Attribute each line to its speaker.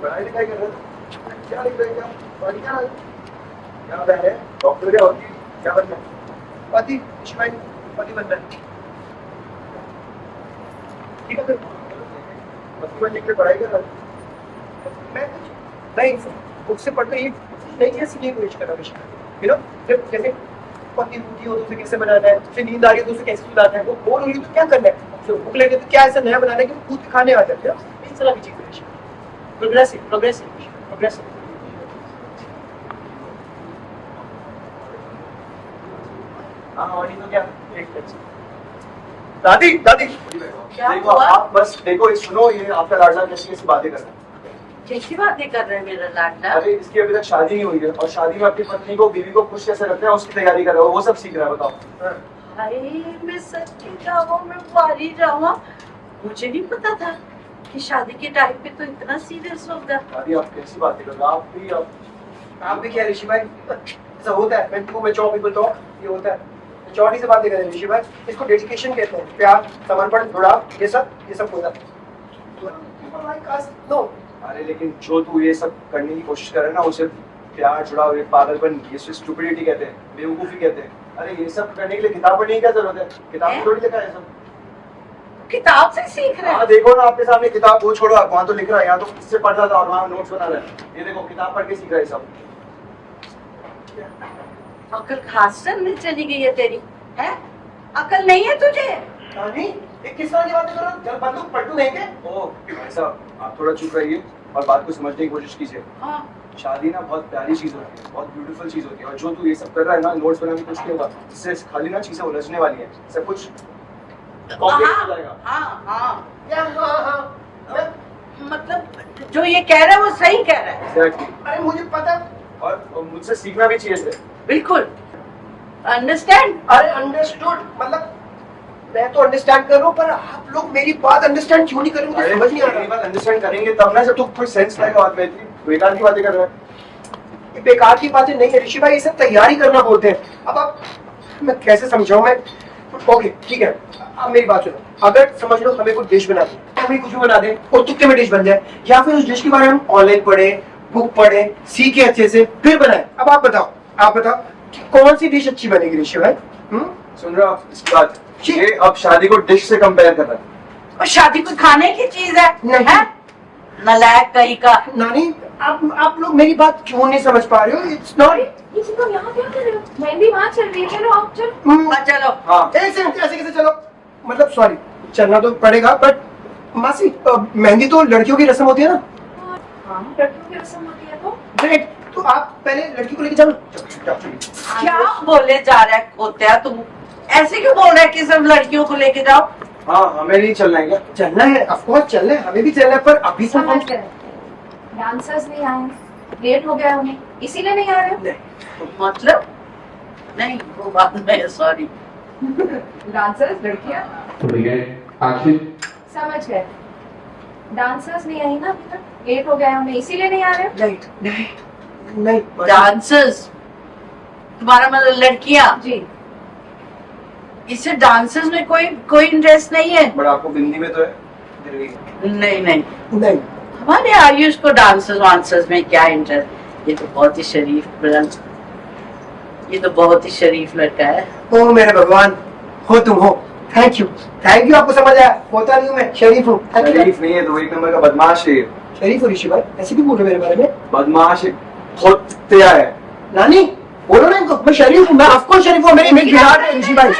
Speaker 1: पढ़ाई लिखाई कर रहे थे, क्या लिख रहे हैं? क्या पढ़ क्या रहे? क्या बन है? डॉक्टर या वकील क्या बनना है? पति, शिवाय पति बनना है। ठीक है, पति बनने के लिए पढ़ाई कर रहा है। मैं नहीं उससे पढ़कर ये नई चीज़ सीखने की कोशिश कर रहा हूँ। यू नो, जब जैसे पति रोटी हो तो उसे कैसे बनाना है, उसे नींद आ रही है तो उसे कैसे सुलाना है, वो बोर हो रही है तो क्या करना है, तो भूख लगे तो क्या ऐसा नया बनाना है कि वो खुद खाने आ जाते हैं। इन तरह की चीज़ें प्रोग्रेसिव प्रोग्रेसिव प्रोग्रेसिव। हाँ, और ये तो क्या एक दादी दादी देखो, आप बस देखो, ये सुनो, ये आपका लाडला कैसी कैसी बातें कर रहा है।
Speaker 2: कैसी बातें कर रहे हैं मेरा लाडला?
Speaker 1: अरे इसकी अभी तक शादी नहीं हुई है और शादी में अपनी पत्नी को, बीवी को खुश कैसे रखते हैं उसकी तैयारी कर रहा है, वो सब सीख रहा है। बताओ।
Speaker 2: हाय, मैं सच्ची जाऊँ, मैं पारी जाऊँ, मुझे नहीं पता था कि शादी के टाइम पे तो इतना सीरियस होगा।
Speaker 1: दादी आप कैसी बातें कर रहे हो? आप भी क्या ऋषि भाई, ऐसा होता है when two mature people talk, ये होता है। मैच्योरिटी से बातें करें ऋषि भाई, इसको डेडिकेशन कहते हैं, प्यार, समर्पण, जुड़ाव, ये सब होता है। नो, अरे लेकिन जो तू ये सब करने की कोशिश कर रहा है ना, उसे प्यार, जुड़ाव, ये पागलपन, ये स्टुपिडिटी कहते हैं, बेवकूफी कहते हैं। अरे ये सब करने के लिए किताब पढ़ने की क्या जरूरत है? किताब में थोड़ी लिखा है सब।
Speaker 2: किताब से सीख रहे
Speaker 1: हाँ
Speaker 2: हैं?
Speaker 1: देखो ना, आपके सामने किताब, वो छोड़ो, आप वहाँ तो लिख रहा है, यहाँ तो इससे पढ़ रहा था और वहाँ नोट्स बना रहा है। ये देखो, किताब पढ़ के सीख रहा है सब।
Speaker 2: अकल खासर में चली गई है तेरी, है? अकल नहीं है तुझे?
Speaker 1: नानी, ये किस तरह की बातें कर रहे हो? जब बंदूक पलटू नहीं के? ओह भाई साहब, आप थोड़ा चुप रहिए और बात को समझने की कोशिश कीजिए।
Speaker 2: हाँ।
Speaker 1: शादी ना बहुत प्यारी चीज होती है, बहुत ब्यूटीफुल चीज होती है, और जो तू ये सब कर रहा है ना, नोट्स बनाने कुछ नहीं होगा, इससे खाली ना चीजें उलझने वाली है, सब कुछ कॉम्प्लिकेट हो जाएगा।
Speaker 2: हाँ हाँ,
Speaker 1: क्या हाँ?
Speaker 2: मतलब जो ये कह रहा है वो सही कह रहा है।
Speaker 1: Exactly. अरे मुझे पता, और मुझसे सीखना भी चाहिए इसे।
Speaker 2: बिल्कुल, अंडरस्टैंड।
Speaker 1: अरे अंडरस्टूड मतलब मैं तो अंडरस्टैंड कर रहा हूँ, पर आप लोग मेरी बात अंडरस्टैंड क्यों नहीं कर रहे? मुझे समझ नहीं आ रहा। मेरी बात अंडरस्टैंड करेंगे तब ना, जब तुम कोई सेंस लाएगा। बात में इतनी बेकार की बातें कर रहे हैं। ये बेकार की बातें नहीं है ऋषि भाई, इसे तैयारी करना बोलते हैं। अब आप, मैं कैसे समझाऊं मैं? ओके ठीक है, अब मेरी बात सुनो। अगर समझ लो हमें कोई डिश बना दे, हमें कुछ भी बना दे और तुक्के में डिश बन जाए, या फिर उस डिश के बारे में हम ऑनलाइन पढ़े, बुक पढ़े, सीखे अच्छे से, फिर बनाए। अब आप बताओ कि कौन सी डिश अच्छी बनेगी ऋषि भाई? सुन रहे हो आप इसकी बात? ये अब शादी को डिश से कंपेयर कर रहा है।
Speaker 2: और शादी कोई खाने की चीज है?
Speaker 1: नहीं।
Speaker 2: है? नालायक कहीं का।
Speaker 1: नानी, आप लोग मेरी बात क्यों नहीं समझ पा रहे हो? It's not.
Speaker 3: ये तुम यहाँ क्या कर रहे हो? मेहंदी वहाँ चल रही है, चलो आप चलो।
Speaker 2: चलो।
Speaker 1: हाँ, एक सेकंड, ऐसे कैसे चलो? मतलब सॉरी, चलना तो पड़ेगा, बट मासी, मेहंदी तो लड़कियों की रस्म होती है ना?
Speaker 3: हाँ, लड़कियों की रस्म होती है तो।
Speaker 1: ग्रेट, तो आप पहले लड़की को लेके चलो।
Speaker 2: क्या बोले जा रहा है खोत्या तुम? ऐसे क्यों बोल रहा है कि सब लड़कियों को लेके जाओ?
Speaker 1: हाँ, हमें नहीं चलना है क्या? चलना है, ऑफ कोर्स चलना है, हमें भी चलना है, पर अभी तो
Speaker 3: समझ गए, डांसर्स नहीं आए, लेट हो गया उन्हें, इसीलिए नहीं आ रहे।
Speaker 2: मतलब नहीं, वो बात में सॉरी।
Speaker 3: डांसर्स लड़कियाँ समझ गए, डांसर्स नहीं आई ना अभी तक, लेट हो गया उन्हें, इसीलिए नहीं आ रहे।
Speaker 1: नहीं
Speaker 2: डांसर्स, तुम्हारा मतलब लड़कियाँ?
Speaker 3: जी।
Speaker 2: इससे डांसर्स में कोई इंटरेस्ट नहीं है?
Speaker 1: बट आपको बिंदी में तो है।
Speaker 2: नहीं, हमारे आयुष को डांसर्स वांसर्स में क्या इंटरेस्ट? ये तो बहुत ही शरीफ लड़का है।
Speaker 1: ओ मेरे भगवान, हो तुम हो। थैंक यू, आपको समझ आया। होता नहीं हूँ मैं, शरीफ हूँ। शरीफ नहीं है तो एक नंबर का बदमाश है। शरीफ हो ऋषि भाई, ऐसे भी बोल रहे मेरे बारे में? बदमाश है, बहुत तेज है। नानी बोलो ना इनको, मैं शरीफ हूँ, मैं ऑफ कोर्स शरीफ हूँ, मेरी इमेज बिगाड़ रहे हैं ऋषि भाई।